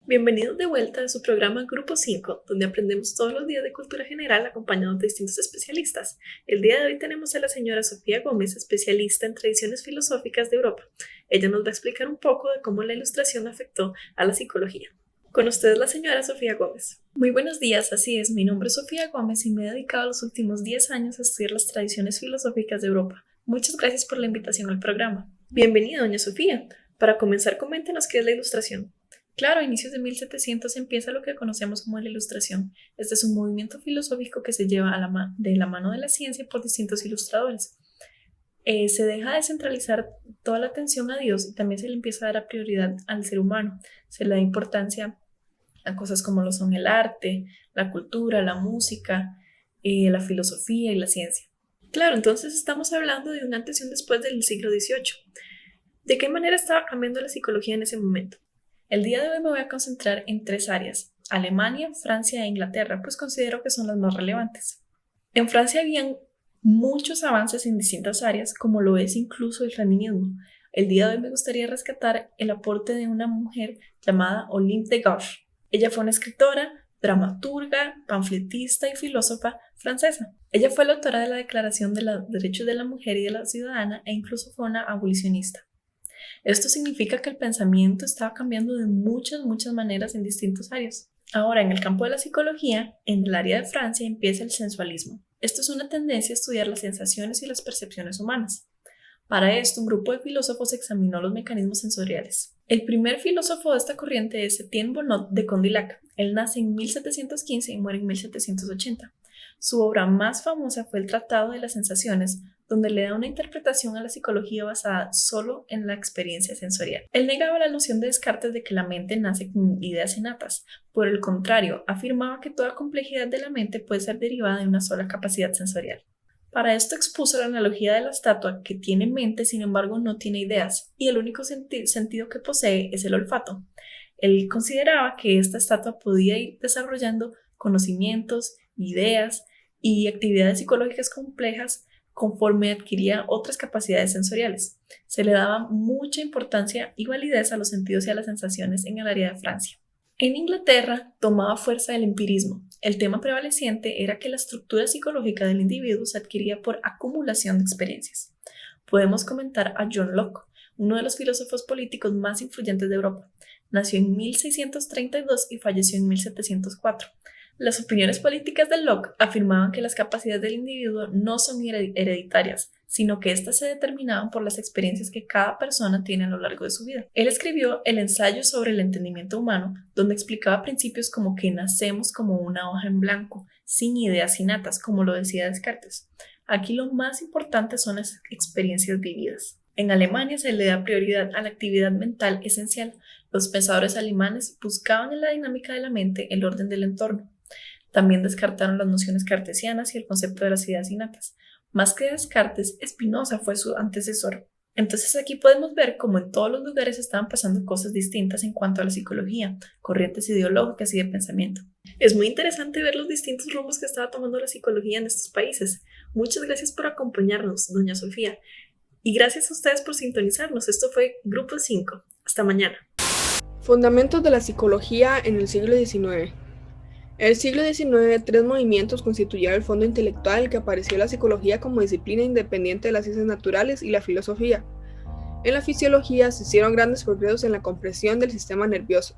Bienvenidos de vuelta a su programa Grupo 5, donde aprendemos todos los días de cultura general acompañados de distintos especialistas. El día de hoy tenemos a la señora Sofía Gómez, especialista en tradiciones filosóficas de Europa. Ella nos va a explicar un poco de cómo la Ilustración afectó a la psicología. Con ustedes la señora Sofía Gómez. Muy buenos días, así es, mi nombre es Sofía Gómez y me he dedicado los últimos 10 años a estudiar las tradiciones filosóficas de Europa. Muchas gracias por la invitación al programa. Bienvenida, doña Sofía. Para comenzar, coméntenos qué es la Ilustración. Claro, a inicios de 1700 empieza lo que conocemos como la Ilustración. Este es un movimiento filosófico que se lleva de la mano de la ciencia por distintos ilustradores. Se deja de centralizar toda la atención a Dios y también se le empieza a dar prioridad al ser humano. Se le da importancia a cosas como lo son el arte, la cultura, la música, la filosofía y la ciencia. Claro, entonces estamos hablando de un antes y un después del siglo XVIII. ¿De qué manera estaba cambiando la psicología en ese momento? El día de hoy me voy a concentrar en 3 áreas: Alemania, Francia e Inglaterra, pues considero que son las más relevantes. En Francia habían muchos avances en distintas áreas, como lo es incluso el feminismo. El día de hoy me gustaría rescatar el aporte de una mujer llamada Olympe de Gouges. Ella fue una escritora, dramaturga, panfletista y filósofa francesa. Ella fue la autora de la Declaración de los Derechos de la Mujer y de la Ciudadana e incluso fue una abolicionista. Esto significa que el pensamiento estaba cambiando de muchas maneras en distintas áreas. Ahora, en el campo de la psicología, en el área de Francia empieza el sensualismo. Esto es una tendencia a estudiar las sensaciones y las percepciones humanas. Para esto, un grupo de filósofos examinó los mecanismos sensoriales. El primer filósofo de esta corriente es Etienne Bonnot de Condillac. Él nace en 1715 y muere en 1780. Su obra más famosa fue el Tratado de las Sensaciones, donde le da una interpretación a la psicología basada solo en la experiencia sensorial. Él negaba la noción de Descartes de que la mente nace con ideas innatas. Por el contrario, afirmaba que toda complejidad de la mente puede ser derivada de una sola capacidad sensorial. Para esto expuso la analogía de la estatua, que tiene mente, sin embargo no tiene ideas, y el único sentido que posee es el olfato. Él consideraba que esta estatua podía ir desarrollando conocimientos, ideas y actividades psicológicas complejas conforme adquiría otras capacidades sensoriales. Se le daba mucha importancia y validez a los sentidos y a las sensaciones en el área de Francia. En Inglaterra tomaba fuerza el empirismo. El tema prevaleciente era que la estructura psicológica del individuo se adquiría por acumulación de experiencias. Podemos comentar a John Locke, uno de los filósofos políticos más influyentes de Europa. Nació en 1632 y falleció en 1704. Las opiniones políticas de Locke afirmaban que las capacidades del individuo no son hereditarias, sino que éstas se determinaban por las experiencias que cada persona tiene a lo largo de su vida. Él escribió el ensayo sobre el entendimiento humano, donde explicaba principios como que nacemos como una hoja en blanco, sin ideas innatas, como lo decía Descartes. Aquí lo más importante son las experiencias vividas. En Alemania se le da prioridad a la actividad mental esencial. Los pensadores alemanes buscaban en la dinámica de la mente el orden del entorno. También descartaron las nociones cartesianas y el concepto de las ideas innatas. Más que Descartes, Spinoza fue su antecesor. Entonces aquí podemos ver cómo en todos los lugares estaban pasando cosas distintas en cuanto a la psicología, corrientes ideológicas y de pensamiento. Es muy interesante ver los distintos rumbos que estaba tomando la psicología en estos países. Muchas gracias por acompañarnos, doña Sofía. Y gracias a ustedes por sintonizarnos. Esto fue Grupo 5. Hasta mañana. Fundamentos de la psicología en el siglo XIX. En el siglo XIX, 3 movimientos constituyeron el fondo intelectual que apareció la psicología como disciplina independiente de las ciencias naturales y la filosofía. En la fisiología se hicieron grandes progresos en la comprensión del sistema nervioso.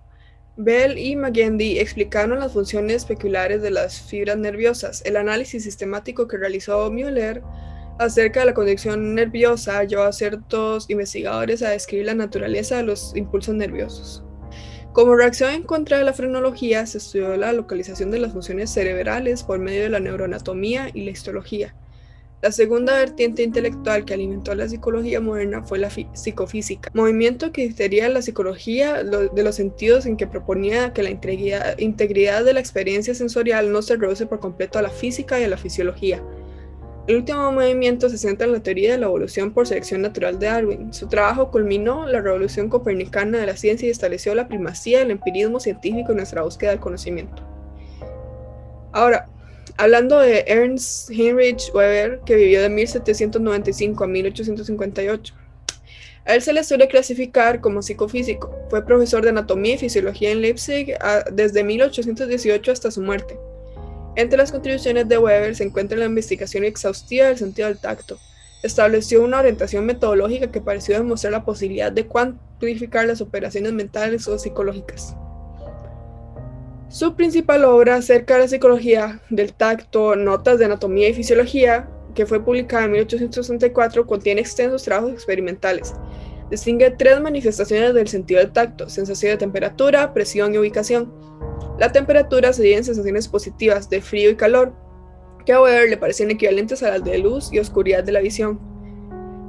Bell y Magendie explicaron las funciones peculiares de las fibras nerviosas. El análisis sistemático que realizó Müller acerca de la conducción nerviosa llevó a ciertos investigadores a describir la naturaleza de los impulsos nerviosos. Como reacción en contra de la frenología, se estudió la localización de las funciones cerebrales por medio de la neuroanatomía y la histología. La segunda vertiente intelectual que alimentó la psicología moderna fue la psicofísica, movimiento que difería la psicología de los sentidos en que proponía que la integridad de la experiencia sensorial no se reduce por completo a la física y a la fisiología. El último movimiento se centra en la teoría de la evolución por selección natural de Darwin. Su trabajo culminó la revolución copernicana de la ciencia y estableció la primacía del empirismo científico en nuestra búsqueda del conocimiento. Ahora, hablando de Ernst Heinrich Weber, que vivió de 1795 a 1858. A él se le suele clasificar como psicofísico. Fue profesor de anatomía y fisiología en Leipzig desde 1818 hasta su muerte. Entre las contribuciones de Weber se encuentra la investigación exhaustiva del sentido del tacto. Estableció una orientación metodológica que pareció demostrar la posibilidad de cuantificar las operaciones mentales o psicológicas. Su principal obra acerca de la psicología del tacto, Notas de anatomía y fisiología, que fue publicada en 1864, contiene extensos trabajos experimentales. Distingue 3 manifestaciones del sentido del tacto: sensación de temperatura, presión y ubicación. La temperatura se divide en sensaciones positivas de frío y calor, que a Weber le parecían equivalentes a las de luz y oscuridad de la visión.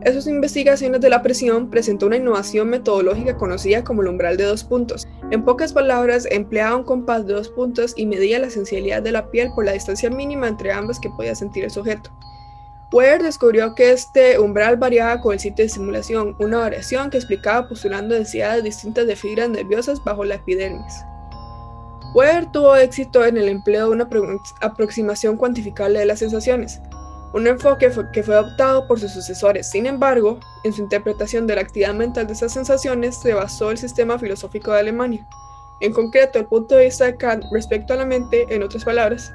En sus investigaciones de la presión presentó una innovación metodológica conocida como el umbral de 2 puntos. En pocas palabras, empleaba un compás de 2 puntos y medía la sensibilidad de la piel por la distancia mínima entre ambas que podía sentir el sujeto. Weber descubrió que este umbral variaba con el sitio de estimulación, una variación que explicaba postulando densidades distintas de fibras nerviosas bajo la epidermis. Weber tuvo éxito en el empleo de una aproximación cuantificable de las sensaciones, un enfoque que fue adoptado por sus sucesores. Sin embargo, en su interpretación de la actividad mental de esas sensaciones se basó el sistema filosófico de Alemania, en concreto el punto de vista de Kant respecto a la mente. En otras palabras,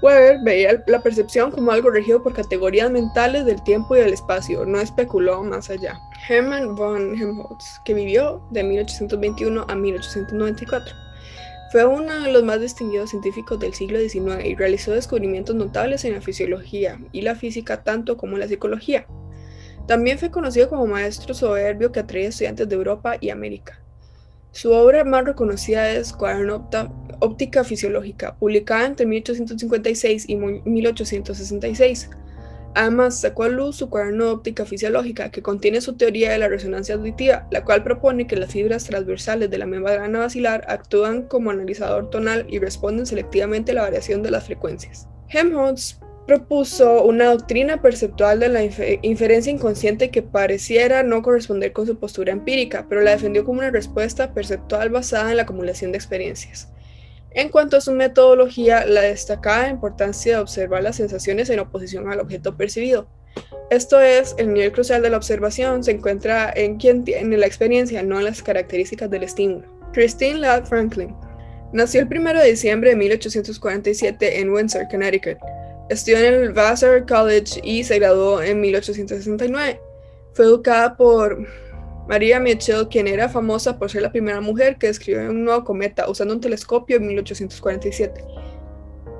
Weber veía la percepción como algo regido por categorías mentales del tiempo y del espacio, no especuló más allá. Hermann von Helmholtz, que vivió de 1821 a 1894, fue uno de los más distinguidos científicos del siglo XIX y realizó descubrimientos notables en la fisiología y la física tanto como en la psicología. También fue conocido como maestro soberbio que atraía estudiantes de Europa y América. Su obra más reconocida es Cuaderno Óptica Fisiológica, publicada entre 1856 y 1866. Además, sacó a luz su Cuaderno de Óptica Fisiológica, que contiene su teoría de la resonancia auditiva, la cual propone que las fibras transversales de la membrana basilar actúan como analizador tonal y responden selectivamente a la variación de las frecuencias. Helmholtz propuso una doctrina perceptual de la inferencia inconsciente que pareciera no corresponder con su postura empírica, pero la defendió como una respuesta perceptual basada en la acumulación de experiencias. En cuanto a su metodología, la destacada importancia de observar las sensaciones en oposición al objeto percibido. Esto es, el nivel crucial de la observación se encuentra en quien tiene la experiencia, no en las características del estímulo. Christine Ladd Franklin nació el 1 de diciembre de 1847 en Windsor, Connecticut. Estudió en el Vassar College y se graduó en 1869. Fue educada por Maria Mitchell, quien era famosa por ser la primera mujer que describió un nuevo cometa usando un telescopio en 1847.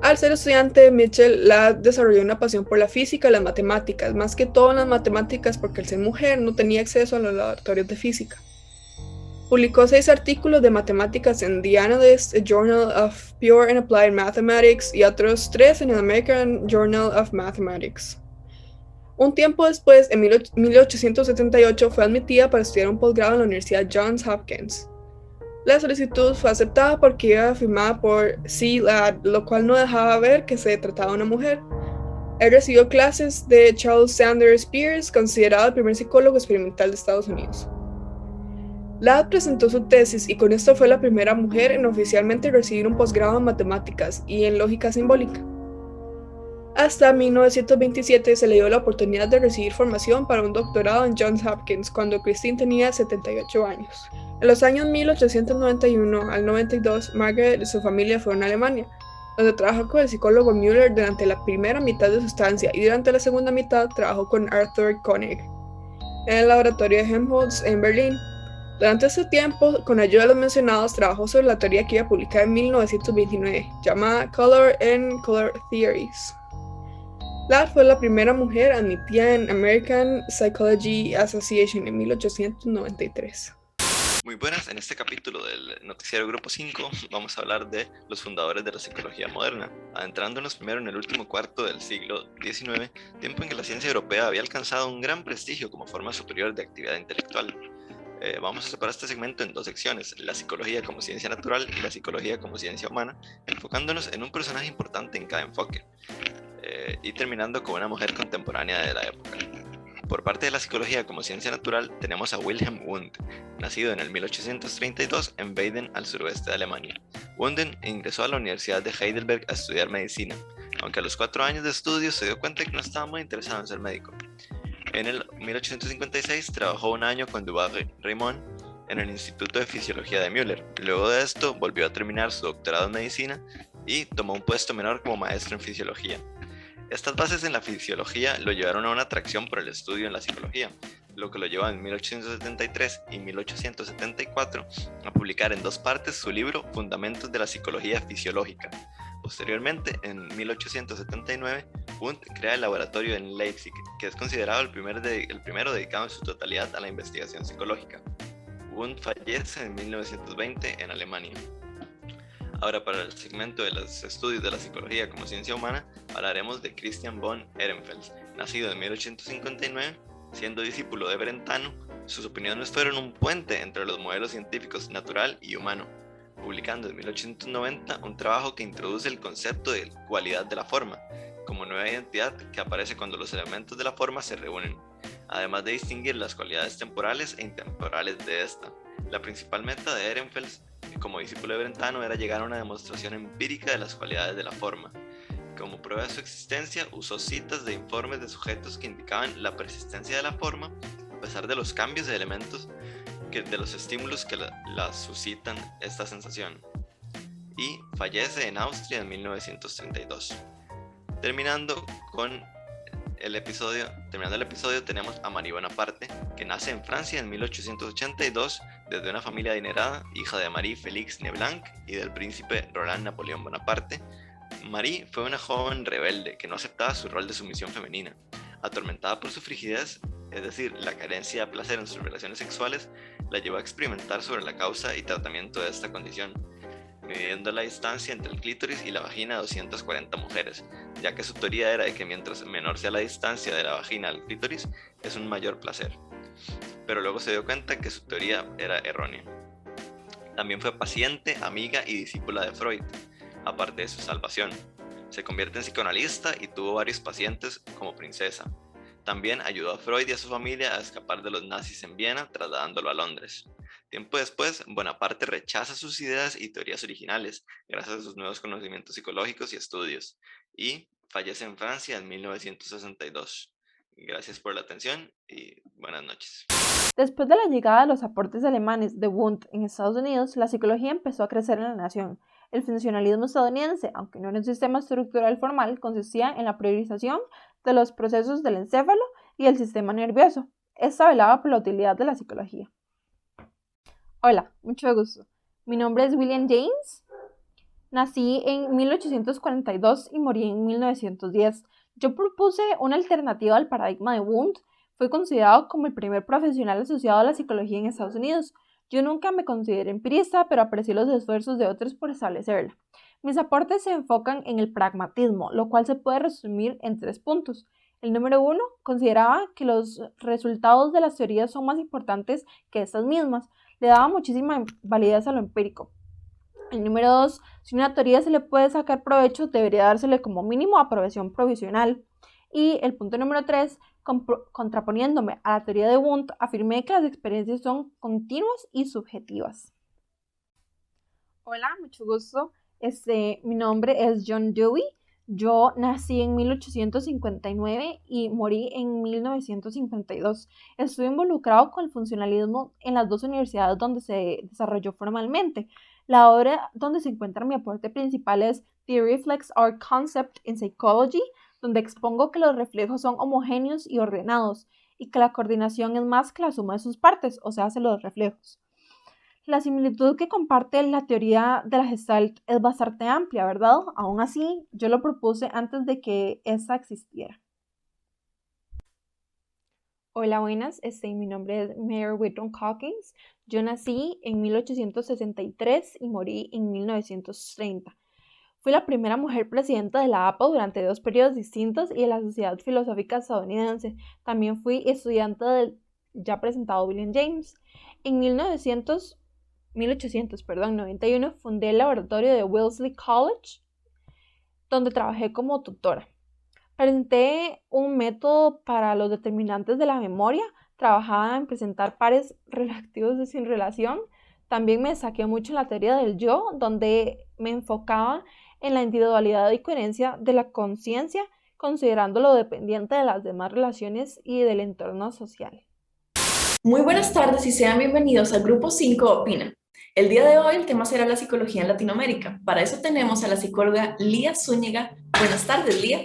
Al ser estudiante, Mitchell desarrolló una pasión por la física y las matemáticas, más que todo en las matemáticas porque al ser mujer no tenía acceso a los laboratorios de física. Publicó 6 artículos de matemáticas en The Analyst, a Journal of Pure and Applied Mathematics, y otros 3 en el American Journal of Mathematics. Un tiempo después, en 1878, fue admitida para estudiar un posgrado en la Universidad Johns Hopkins. La solicitud fue aceptada porque iba firmada por C. Ladd, lo cual no dejaba ver que se trataba de una mujer. Él recibió clases de Charles Sanders Peirce, considerado el primer psicólogo experimental de Estados Unidos. Ladd presentó su tesis y con esto fue la primera mujer en oficialmente recibir un posgrado en matemáticas y en lógica simbólica. Hasta 1927 se le dio la oportunidad de recibir formación para un doctorado en Johns Hopkins cuando Christine tenía 78 años. En los años 1891 al 92, Margaret y su familia fueron a Alemania, donde trabajó con el psicólogo Müller durante la primera mitad de su estancia y durante la segunda mitad trabajó con Arthur Koenig en el laboratorio de Helmholtz en Berlín. Durante ese tiempo, con ayuda de los mencionados, trabajó sobre la teoría que iba a publicar en 1929, llamada Color and Color Theories. Ladd fue la primera mujer admitida en American Psychology Association en 1893. Muy buenas, en este capítulo del noticiero Grupo 5 vamos a hablar de los fundadores de la psicología moderna, adentrándonos primero en el último cuarto del siglo XIX, tiempo en que la ciencia europea había alcanzado un gran prestigio como forma superior de actividad intelectual. Vamos a separar este segmento en 2 secciones, la psicología como ciencia natural y la psicología como ciencia humana, enfocándonos en un personaje importante en cada enfoque, y terminando con una mujer contemporánea de la época. Por parte de la psicología como ciencia natural tenemos a Wilhelm Wundt, nacido en el 1832 en Baden, al suroeste de Alemania. Wundt ingresó a la Universidad de Heidelberg a estudiar medicina, aunque a los 4 años de estudios se dio cuenta que no estaba muy interesado en ser médico. En el 1856 trabajó un año con Dubois-Reymond en el Instituto de Fisiología de Müller. Luego de esto volvió a terminar su doctorado en medicina y tomó un puesto menor como maestro en fisiología. Estas bases en la fisiología lo llevaron a una atracción por el estudio en la psicología, lo que lo llevó en 1873 y 1874 a publicar en 2 partes su libro Fundamentos de la Psicología Fisiológica. Posteriormente, en 1879, Wundt crea el laboratorio en Leipzig, que es considerado el primero dedicado en su totalidad a la investigación psicológica. Wundt fallece en 1920 en Alemania. Ahora, para el segmento de los estudios de la psicología como ciencia humana, hablaremos de Christian von Ehrenfels. Nacido en 1859, siendo discípulo de Brentano, sus opiniones fueron un puente entre los modelos científicos natural y humano, publicando en 1890 un trabajo que introduce el concepto de cualidad de la forma, como nueva identidad que aparece cuando los elementos de la forma se reúnen, además de distinguir las cualidades temporales e intemporales de esta. La principal meta de Ehrenfels como discípulo de Brentano era llegar a una demostración empírica de las cualidades de la forma. Como prueba de su existencia, usó citas de informes de sujetos que indicaban la persistencia de la forma a pesar de los cambios de elementos de los estímulos que la suscitan esta sensación. Y fallece en Austria en 1932. Terminando el episodio, tenemos a Marie Bonaparte, que nace en Francia en 1882 desde una familia adinerada, hija de Marie Félix Neblanc y del príncipe Roland Napoleón Bonaparte. Marie fue una joven rebelde que no aceptaba su rol de sumisión femenina. Atormentada por su frigidez, es decir, la carencia de placer en sus relaciones sexuales, la llevó a experimentar sobre la causa y tratamiento de esta condición, midiendo la distancia entre el clítoris y la vagina a 240 mujeres, ya que su teoría era de que mientras menor sea la distancia de la vagina al clítoris, es un mayor placer. Pero luego se dio cuenta que su teoría era errónea. También fue paciente, amiga y discípula de Freud, aparte de su salvación. Se convierte en psicoanalista y tuvo varios pacientes como princesa. También ayudó a Freud y a su familia a escapar de los nazis en Viena, trasladándolo a Londres. Tiempo después, Bonaparte rechaza sus ideas y teorías originales, gracias a sus nuevos conocimientos psicológicos y estudios, y fallece en Francia en 1962. Gracias por la atención y buenas noches. Después de la llegada de los aportes alemanes de Wundt en Estados Unidos, la psicología empezó a crecer en la nación. El funcionalismo estadounidense, aunque no era un sistema estructural formal, consistía en la priorización de los procesos del encéfalo y el sistema nervioso. Esta velaba por la utilidad de la psicología. Hola, mucho gusto. Mi nombre es William James. Nací en 1842 y morí en 1910. Yo propuse una alternativa al paradigma de Wundt. Fui considerado como el primer profesional asociado a la psicología en Estados Unidos. Yo nunca me consideré empirista, pero aprecié los esfuerzos de otros por establecerla. Mis aportes se enfocan en el pragmatismo, lo cual se puede resumir en 3 puntos. El número 1, consideraba que los resultados de las teorías son más importantes que estas mismas. Le daba muchísima validez a lo empírico. El número 2, si una teoría se le puede sacar provecho, debería dársele como mínimo aprobación provisional. Y el punto número 3, contraponiéndome a la teoría de Wundt, afirmé que las experiencias son continuas y subjetivas. Hola, mucho gusto. Mi nombre es John Dewey. Yo nací en 1859 y morí en 1952. Estuve involucrado con el funcionalismo en las 2 universidades donde se desarrolló formalmente. La obra donde se encuentra mi aporte principal es The Reflex Art Concept in Psychology, donde expongo que los reflejos son homogéneos y ordenados, y que la coordinación es más que la suma de sus partes, o sea, los reflejos. La similitud que comparte la teoría de la Gestalt es bastante amplia, ¿verdad? Aún así, yo lo propuse antes de que esa existiera. Hola, buenas. Mi nombre es Mary Whitron Calkins. Yo nací en 1863 y morí en 1930. Fui la primera mujer presidenta de la APA durante 2 periodos distintos y de la Sociedad Filosófica Estadounidense. También fui estudiante del ya presentado William James. En 1891 fundé el laboratorio de Wellesley College, donde trabajé como tutora. Presenté un método para los determinantes de la memoria, trabajaba en presentar pares relativos de sin relación. También me destaqué mucho en la teoría del yo, donde me enfocaba en la individualidad y coherencia de la conciencia considerándolo dependiente de las demás relaciones y del entorno social. Muy buenas tardes y sean bienvenidos al Grupo 5 Opina. El día de hoy el tema será la psicología en Latinoamérica. Para eso tenemos a la psicóloga Lía Zúñiga. Buenas tardes, Lía.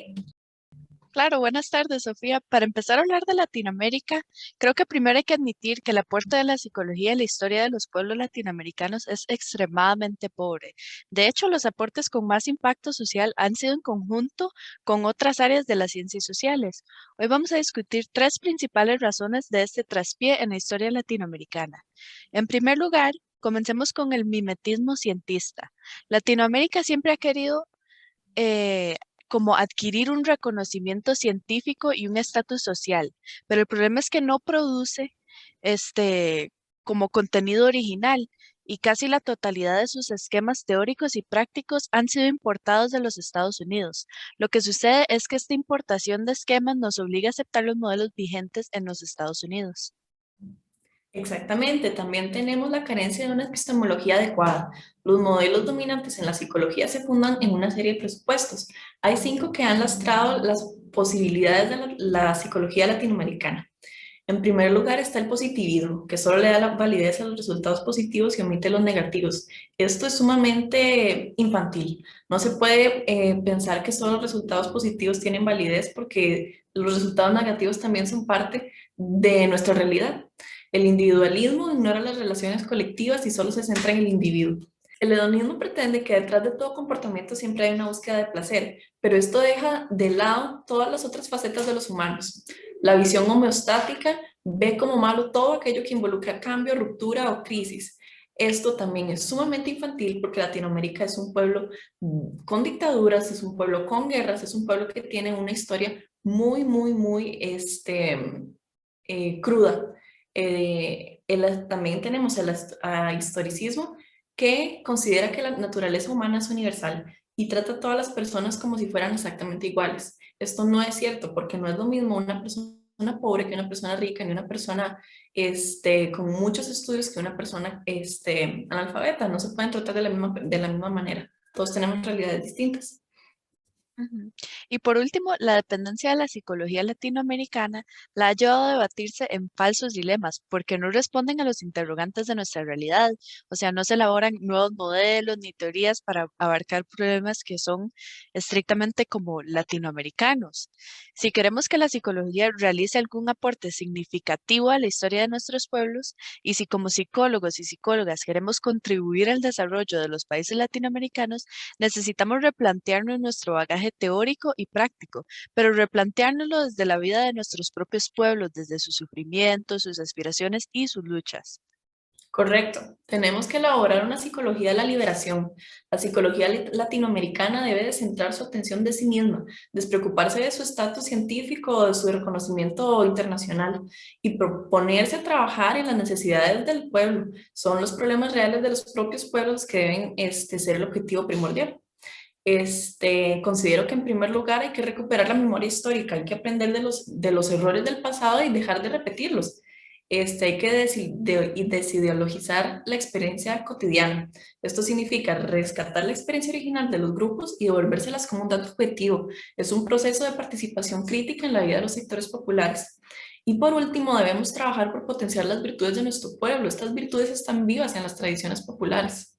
Claro, buenas tardes, Sofía. Para empezar a hablar de Latinoamérica, creo que primero hay que admitir que el aporte de la psicología en la historia de los pueblos latinoamericanos es extremadamente pobre. De hecho, los aportes con más impacto social han sido en conjunto con otras áreas de las ciencias sociales. Hoy vamos a discutir tres principales razones de este traspié en la historia latinoamericana. En primer lugar, comencemos con el mimetismo cientista. Latinoamérica siempre ha querido eh, como adquirir un reconocimiento científico y un estatus social, pero el problema es que no produce como contenido original y casi la totalidad de sus esquemas teóricos y prácticos han sido importados de los Estados Unidos. Lo que sucede es que esta importación de esquemas nos obliga a aceptar los modelos vigentes en los Estados Unidos. Exactamente, también tenemos la carencia de una epistemología adecuada. Los modelos dominantes en la psicología se fundan en una serie de presupuestos. Hay 5 que han lastrado las posibilidades de la psicología latinoamericana. En primer lugar está el positivismo, que solo le da la validez a los resultados positivos y omite los negativos. Esto es sumamente infantil. No se puede pensar que solo los resultados positivos tienen validez porque los resultados negativos también son parte de nuestra realidad. El individualismo ignora las relaciones colectivas y solo se centra en el individuo. El hedonismo pretende que detrás de todo comportamiento siempre hay una búsqueda de placer, pero esto deja de lado todas las otras facetas de los humanos. La visión homeostática ve como malo todo aquello que involucra cambio, ruptura o crisis. Esto también es sumamente infantil porque Latinoamérica es un pueblo con dictaduras, es un pueblo con guerras, es un pueblo que tiene una historia muy cruda. También tenemos el historicismo que considera que la naturaleza humana es universal y trata a todas las personas como si fueran exactamente iguales. Esto no es cierto porque no es lo mismo una persona pobre que una persona rica, ni una persona con muchos estudios que una persona analfabeta. No se pueden tratar de la misma manera. Todos tenemos realidades distintas. Ujú. Y por último, la dependencia de la psicología latinoamericana la ha llevado a debatirse en falsos dilemas, porque no responden a los interrogantes de nuestra realidad. O sea, no se elaboran nuevos modelos ni teorías para abarcar problemas que son estrictamente como latinoamericanos. Si queremos que la psicología realice algún aporte significativo a la historia de nuestros pueblos, y si como psicólogos y psicólogas queremos contribuir al desarrollo de los países latinoamericanos, necesitamos replantearnos nuestro bagaje teórico y práctico, pero replanteárnoslo desde la vida de nuestros propios pueblos, desde sus sufrimientos, sus aspiraciones y sus luchas. Correcto. Tenemos que elaborar una psicología de la liberación. La psicología latinoamericana debe de centrar su atención de sí misma, despreocuparse de su estatus científico o de su reconocimiento internacional y proponerse a trabajar en las necesidades del pueblo. Son los problemas reales de los propios pueblos que deben ser el objetivo primordial. Considero que en primer lugar hay que recuperar la memoria histórica, hay que aprender de los errores del pasado y dejar de repetirlos. Hay que desideologizar la experiencia cotidiana. Esto significa rescatar la experiencia original de los grupos y devolvérselas como un dato objetivo. Es un proceso de participación crítica en la vida de los sectores populares. Y por último, debemos trabajar por potenciar las virtudes de nuestro pueblo. Estas virtudes están vivas en las tradiciones populares.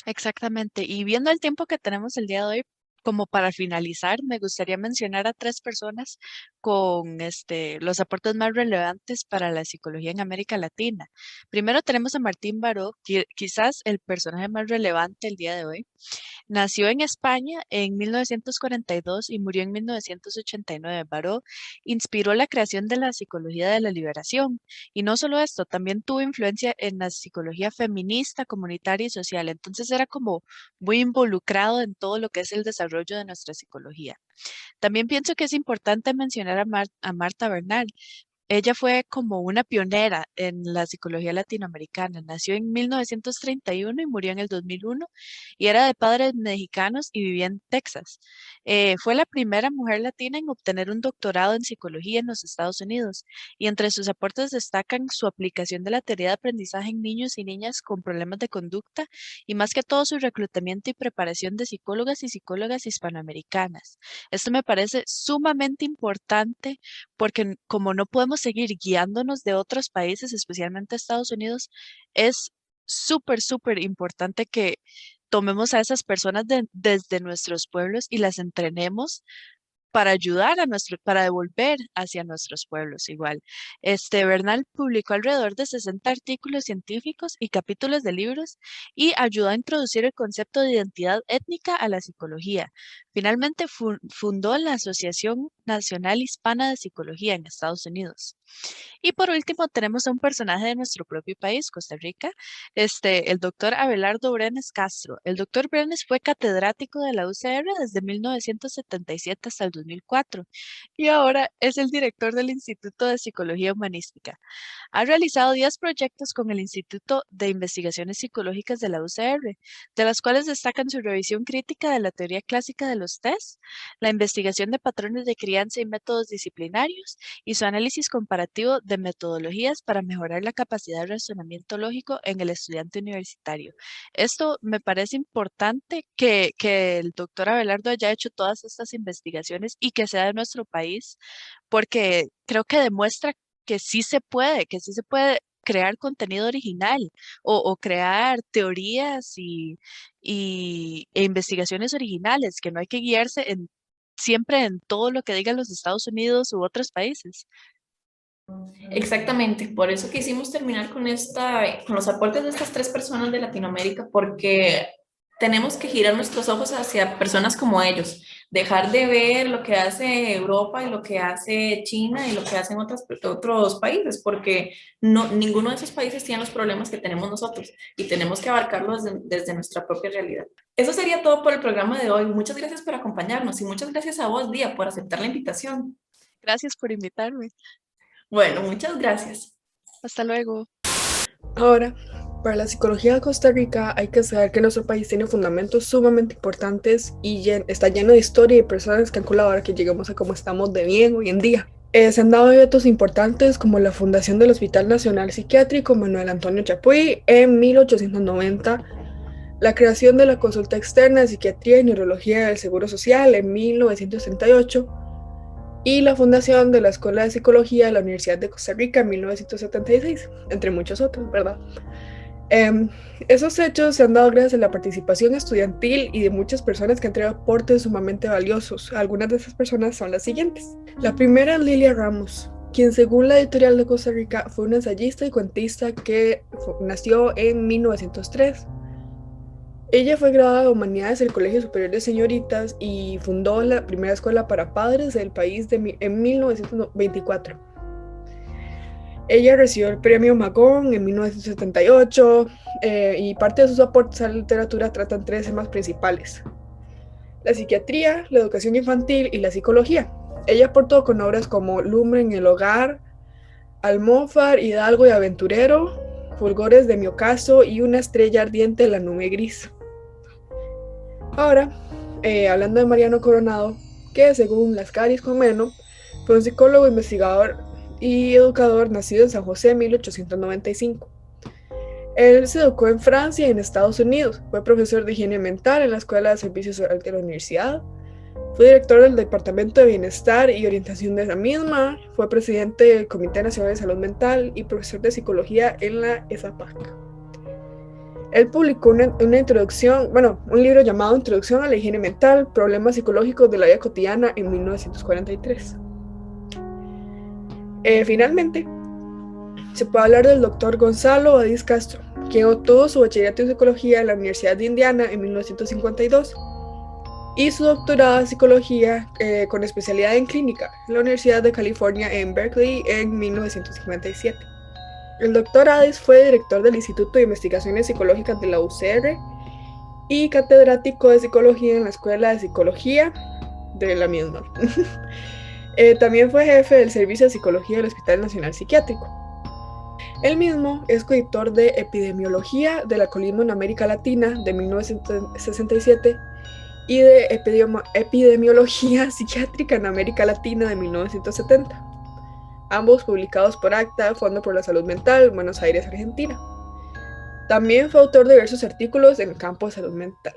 Exactamente. Y viendo el tiempo que tenemos el día de hoy, como para finalizar, me gustaría mencionar a tres personas con los aportes más relevantes para la psicología en América Latina. Primero tenemos a Martín Baró, quizás el personaje más relevante el día de hoy. Nació en España en 1942 y murió en 1989. Baró inspiró la creación de la psicología de la liberación. Y no solo esto, también tuvo influencia en la psicología feminista, comunitaria y social. Entonces era como muy involucrado en todo lo que es el desarrollo de nuestra psicología. También pienso que es importante mencionar a Marta Bernal, ella fue como una pionera en la psicología latinoamericana. Nació en 1931 y murió en el 2001 y era de padres mexicanos y vivía en Texas. Fue la primera mujer latina en obtener un doctorado en psicología en los Estados Unidos y entre sus aportes destacan su aplicación de la teoría de aprendizaje en niños y niñas con problemas de conducta y más que todo su reclutamiento y preparación de psicólogas y psicólogas hispanoamericanas. Esto me parece sumamente importante porque como no podemos seguir guiándonos de otros países, especialmente Estados Unidos, es súper, súper importante que tomemos a esas personas desde nuestros pueblos y las entrenemos para ayudar para devolver hacia nuestros pueblos igual. Bernal publicó alrededor de 60 artículos científicos y capítulos de libros y ayudó a introducir el concepto de identidad étnica a la psicología. Finalmente fundó la Asociación Nacional Hispana de Psicología en Estados Unidos. Y por último tenemos a un personaje de nuestro propio país, Costa Rica, el doctor Abelardo Brenes Castro. El doctor Brenes fue catedrático de la UCR desde 1977 hasta el 2004 y ahora es el director del Instituto de Psicología Humanística. Ha realizado 10 proyectos con el Instituto de Investigaciones Psicológicas de la UCR, de las cuales destacan su revisión crítica de la teoría clásica de los test, la investigación de patrones de crianza y métodos disciplinarios y su análisis comparativo de metodologías para mejorar la capacidad de razonamiento lógico en el estudiante universitario. Esto me parece importante que el doctor Abelardo haya hecho todas estas investigaciones y que sea de nuestro país, porque creo que demuestra que sí se puede crear contenido original o crear teorías e investigaciones originales, que no hay que guiarse siempre en todo lo que digan los Estados Unidos u otros países. Exactamente, por eso quisimos terminar con los aportes de estas 3 personas de Latinoamérica, porque tenemos que girar nuestros ojos hacia personas como ellos, dejar de ver lo que hace Europa y lo que hace China y lo que hacen otros países, porque ninguno de esos países tiene los problemas que tenemos nosotros y tenemos que abarcarlos desde nuestra propia realidad. Eso sería todo por el programa de hoy. Muchas gracias por acompañarnos y muchas gracias a vos, Día, por aceptar la invitación. Gracias por invitarme. Bueno, muchas gracias. Hasta luego. Ahora, para la psicología de Costa Rica hay que saber que nuestro país tiene fundamentos sumamente importantes y está lleno de historia y personas que han colaborado que lleguemos a como estamos de bien hoy en día. Se han dado eventos importantes como la fundación del Hospital Nacional Psiquiátrico Manuel Antonio Chapuy en 1890, la creación de la Consulta Externa de Psiquiatría y Neurología del Seguro Social en 1968, y la fundación de la Escuela de Psicología de la Universidad de Costa Rica en 1976, entre muchos otros, ¿verdad? Esos hechos se han dado gracias a la participación estudiantil y de muchas personas que han traído aportes sumamente valiosos. Algunas de esas personas son las siguientes. La primera es Lilia Ramos, quien según la editorial de Costa Rica fue una ensayista y cuentista que nació en 1903. Ella fue graduada de Humanidades del Colegio Superior de Señoritas y fundó la primera escuela para padres del país en 1924. Ella recibió el premio Magón en 1978 y parte de sus aportes a la literatura tratan 3 temas principales: la psiquiatría, la educación infantil y la psicología. Ella aportó con obras como Lumbre en el hogar, Almófar, Hidalgo y Aventurero, Fulgores de mi ocaso y Una estrella ardiente en la nube gris. Ahora, hablando de Mariano Coronado, que según Las Caries Comeno, fue un psicólogo, investigador y educador nacido en San José en 1895. Él se educó en Francia y en Estados Unidos, fue profesor de higiene mental en la Escuela de Servicios Sociales de la Universidad, fue director del Departamento de Bienestar y Orientación de la misma, fue presidente del Comité Nacional de Salud Mental y profesor de Psicología en la ESAPAC. Él publicó un libro llamado Introducción a la Higiene Mental, Problemas Psicológicos de la Vida Cotidiana en 1943. Finalmente, se puede hablar del doctor Gonzalo Badís Castro, quien obtuvo su bachillerato en Psicología en la Universidad de Indiana en 1952 y su doctorado en Psicología con especialidad en Clínica en la Universidad de California en Berkeley en 1957. El doctor Adis fue director del Instituto de Investigaciones Psicológicas de la UCR y catedrático de Psicología en la Escuela de Psicología de la misma. También fue jefe del Servicio de Psicología del Hospital Nacional Psiquiátrico. Él mismo es coeditor de Epidemiología del Alcoholismo en América Latina de 1967 y de Epidemiología Psiquiátrica en América Latina de 1970, ambos publicados por ACTA, Fondo por la Salud Mental, Buenos Aires, Argentina. También fue autor de diversos artículos en el campo de salud mental.